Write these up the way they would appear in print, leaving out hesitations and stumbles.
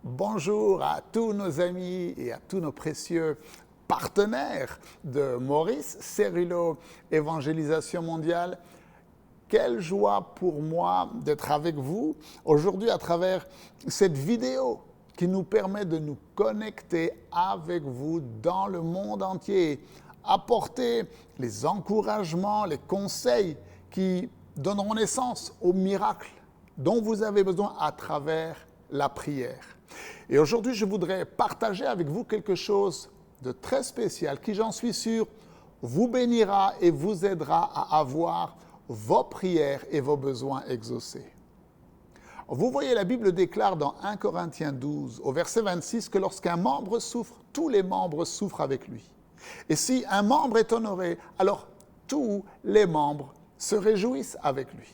Bonjour à tous nos amis et à tous nos précieux partenaires de Maurice Cerullo Évangélisation Mondiale. Quelle joie pour moi d'être avec vous aujourd'hui à travers cette vidéo qui nous permet de nous connecter avec vous dans le monde entier, apporter les encouragements, les conseils qui donneront naissance aux miracles dont vous avez besoin à travers la prière. Et aujourd'hui, je voudrais partager avec vous quelque chose de très spécial qui, j'en suis sûr, vous bénira et vous aidera à avoir vos prières et vos besoins exaucés. Vous voyez, la Bible déclare dans 1 Corinthiens 12, au verset 26, que lorsqu'un membre souffre, tous les membres souffrent avec lui. Et si un membre est honoré, alors tous les membres se réjouissent avec lui.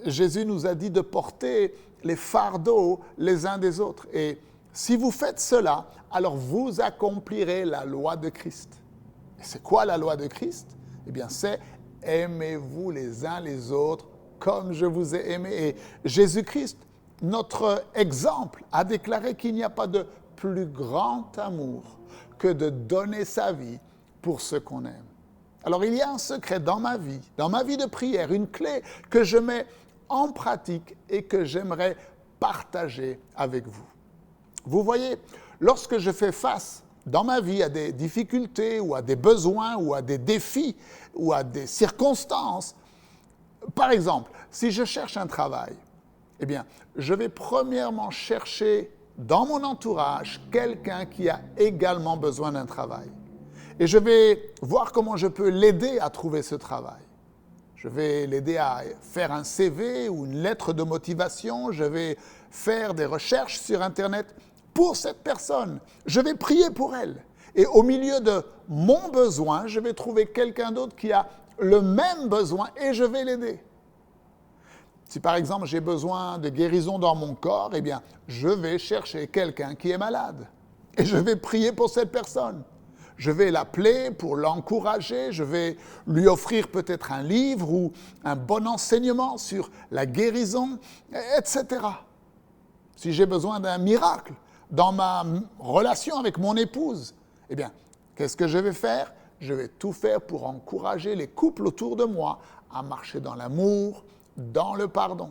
Jésus nous a dit de porter les fardeaux les uns des autres. Et si vous faites cela, alors vous accomplirez la loi de Christ. Et c'est quoi la loi de Christ? Eh bien, c'est aimez-vous les uns les autres comme je vous ai aimé. Et Jésus-Christ, notre exemple, a déclaré qu'il n'y a pas de plus grand amour que de donner sa vie pour ceux qu'on aime. Alors, il y a un secret dans ma vie de prière, une clé que je mets en pratique et que j'aimerais partager avec vous. Vous voyez, lorsque je fais face dans ma vie à des difficultés ou à des besoins ou à des défis ou à des circonstances, par exemple, si je cherche un travail, eh bien, je vais premièrement chercher dans mon entourage quelqu'un qui a également besoin d'un travail. Et je vais voir comment je peux l'aider à trouver ce travail. Je vais l'aider à faire un CV ou une lettre de motivation. Je vais faire des recherches sur Internet pour cette personne. Je vais prier pour elle. Et au milieu de mon besoin, je vais trouver quelqu'un d'autre qui a le même besoin et je vais l'aider. Si par exemple j'ai besoin de guérison dans mon corps, eh bien, je vais chercher quelqu'un qui est malade. Et je vais prier pour cette personne. Je vais l'appeler pour l'encourager, je vais lui offrir peut-être un livre ou un bon enseignement sur la guérison, etc. Si j'ai besoin d'un miracle dans ma relation avec mon épouse, eh bien, qu'est-ce que je vais faire? Je vais tout faire pour encourager les couples autour de moi à marcher dans l'amour, dans le pardon.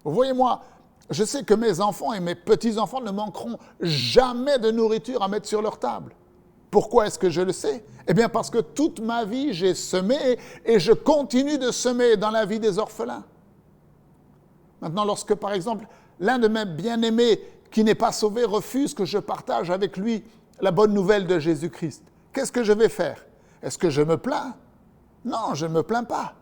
Vous voyez, moi, je sais que mes enfants et mes petits-enfants ne manqueront jamais de nourriture à mettre sur leur table. Pourquoi est-ce que je le sais? Eh bien parce que toute ma vie, j'ai semé et je continue de semer dans la vie des orphelins. Maintenant, lorsque par exemple, l'un de mes bien-aimés qui n'est pas sauvé refuse que je partage avec lui la bonne nouvelle de Jésus-Christ, qu'est-ce que je vais faire? Est-ce que je me plains? Non, je ne me plains pas.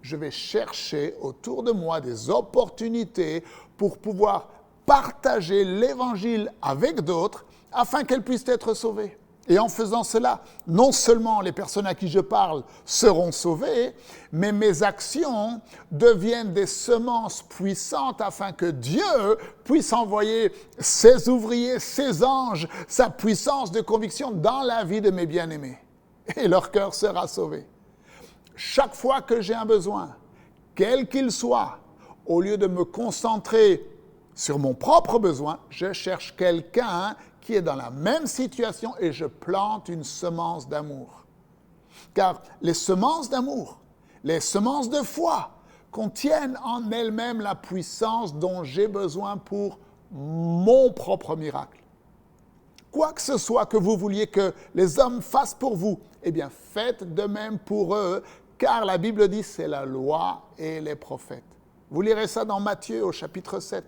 Je vais chercher autour de moi des opportunités pour pouvoir partager l'Évangile avec d'autres afin qu'elles puissent être sauvées. Et en faisant cela, non seulement les personnes à qui je parle seront sauvées, mais mes actions deviennent des semences puissantes afin que Dieu puisse envoyer ses ouvriers, ses anges, sa puissance de conviction dans la vie de mes bien-aimés. Et leur cœur sera sauvé. Chaque fois que j'ai un besoin, quel qu'il soit, au lieu de me concentrer sur mon propre besoin, je cherche quelqu'un qui est dans la même situation et je plante une semence d'amour. Car les semences d'amour, les semences de foi contiennent en elles-mêmes la puissance dont j'ai besoin pour mon propre miracle. Quoi que ce soit que vous vouliez que les hommes fassent pour vous, eh bien faites de même pour eux, car la Bible dit c'est la loi et les prophètes. Vous lirez ça dans Matthieu au chapitre 7.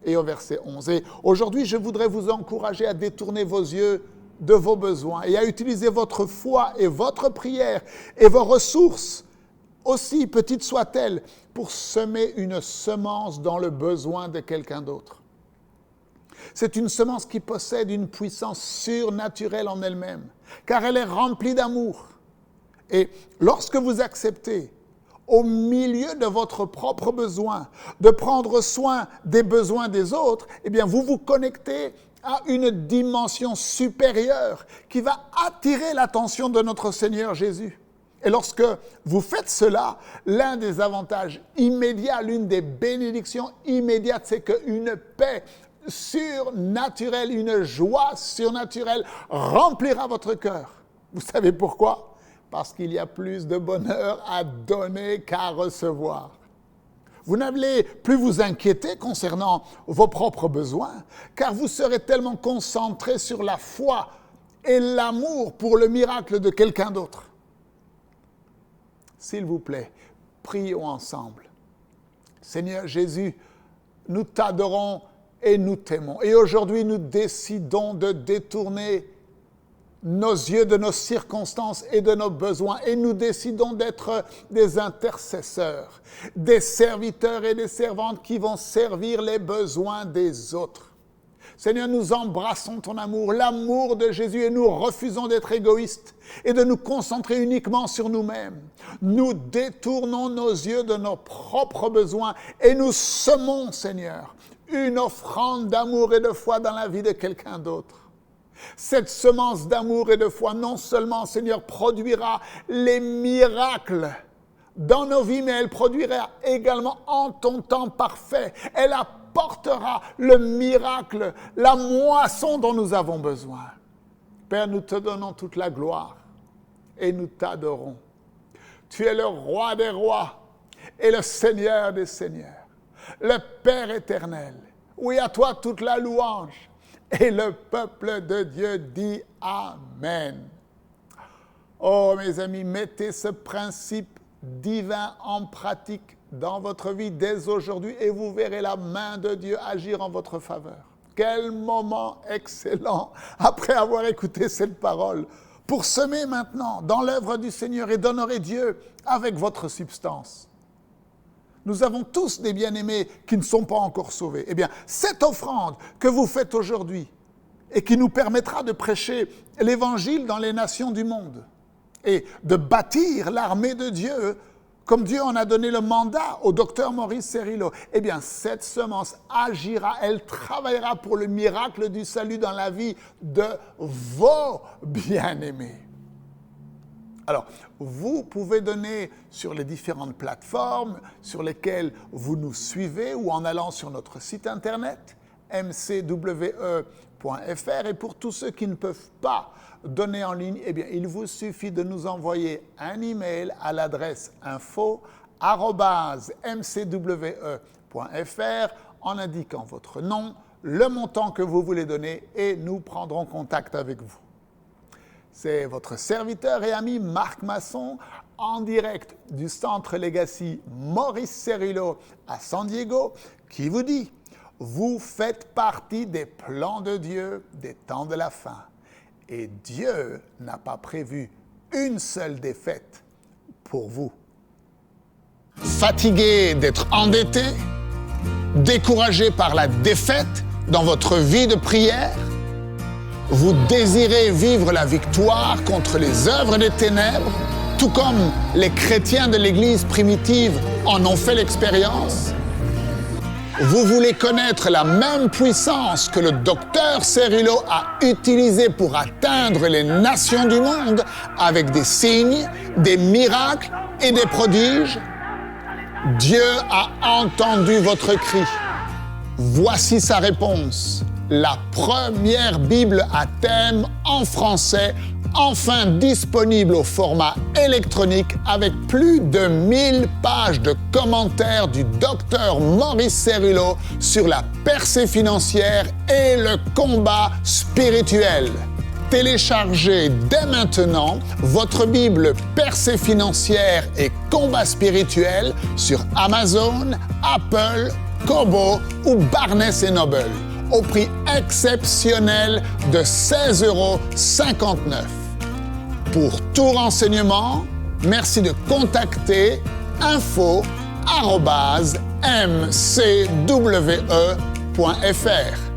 Et au verset 11. Et aujourd'hui, je voudrais vous encourager à détourner vos yeux de vos besoins et à utiliser votre foi et votre prière et vos ressources, aussi petites soient-elles, pour semer une semence dans le besoin de quelqu'un d'autre. C'est une semence qui possède une puissance surnaturelle en elle-même, car elle est remplie d'amour. Et lorsque vous acceptez au milieu de votre propre besoin, de prendre soin des besoins des autres, eh bien, vous vous connectez à une dimension supérieure qui va attirer l'attention de notre Seigneur Jésus. Et lorsque vous faites cela, l'un des avantages immédiats, l'une des bénédictions immédiates, c'est qu'une paix surnaturelle, une joie surnaturelle remplira votre cœur. Vous savez pourquoi? Parce qu'il y a plus de bonheur à donner qu'à recevoir. Vous n'allez plus vous inquiéter concernant vos propres besoins, car vous serez tellement concentré sur la foi et l'amour pour le miracle de quelqu'un d'autre. S'il vous plaît, prions ensemble. Seigneur Jésus, nous t'adorons et nous t'aimons. Et aujourd'hui, nous décidons de détourner nos yeux de nos circonstances et de nos besoins. Et nous décidons d'être des intercesseurs, des serviteurs et des servantes qui vont servir les besoins des autres. Seigneur, nous embrassons ton amour, l'amour de Jésus, et nous refusons d'être égoïstes et de nous concentrer uniquement sur nous-mêmes. Nous détournons nos yeux de nos propres besoins et nous semons, Seigneur, une offrande d'amour et de foi dans la vie de quelqu'un d'autre. Cette semence d'amour et de foi, non seulement, Seigneur, produira les miracles dans nos vies, mais elle produira également en ton temps parfait. Elle apportera le miracle, la moisson dont nous avons besoin. Père, nous te donnons toute la gloire et nous t'adorons. Tu es le roi des rois et le Seigneur des seigneurs, le Père éternel. Oui, à toi toute la louange. Et le peuple de Dieu dit Amen. Oh, mes amis, mettez ce principe divin en pratique dans votre vie dès aujourd'hui et vous verrez la main de Dieu agir en votre faveur. Quel moment excellent après avoir écouté cette parole pour semer maintenant dans l'œuvre du Seigneur et d'honorer Dieu avec votre substance. Nous avons tous des bien-aimés qui ne sont pas encore sauvés. Eh bien, cette offrande que vous faites aujourd'hui et qui nous permettra de prêcher l'Évangile dans les nations du monde et de bâtir l'armée de Dieu comme Dieu en a donné le mandat au docteur Maurice Cerullo, eh bien, cette semence agira, elle travaillera pour le miracle du salut dans la vie de vos bien-aimés. Alors, vous pouvez donner sur les différentes plateformes sur lesquelles vous nous suivez ou en allant sur notre site internet mcwe.fr. Et pour tous ceux qui ne peuvent pas donner en ligne, eh bien, il vous suffit de nous envoyer un email à l'adresse info@mcwe.fr en indiquant votre nom, le montant que vous voulez donner et nous prendrons contact avec vous. C'est votre serviteur et ami Marc Masson en direct du Centre Legacy Maurice Cerullo à San Diego qui vous dit « Vous faites partie des plans de Dieu des temps de la fin et Dieu n'a pas prévu une seule défaite pour vous. » Fatigué d'être endetté, découragé par la défaite dans votre vie de prière, vous désirez vivre la victoire contre les œuvres des ténèbres, tout comme les chrétiens de l'Église primitive en ont fait l'expérience. Vous voulez connaître la même puissance que le docteur Cerullo a utilisée pour atteindre les nations du monde avec des signes, des miracles et des prodiges. Dieu a entendu votre cri. Voici sa réponse. La première Bible à thème en français, enfin disponible au format électronique avec plus de 1000 pages de commentaires du docteur Maurice Cerullo sur la percée financière et le combat spirituel. Téléchargez dès maintenant votre Bible percée financière et combat spirituel sur Amazon, Apple, Kobo ou Barnes & Noble au prix exceptionnel de 16,59 €. Pour tout renseignement, merci de contacter info@mcwe.fr.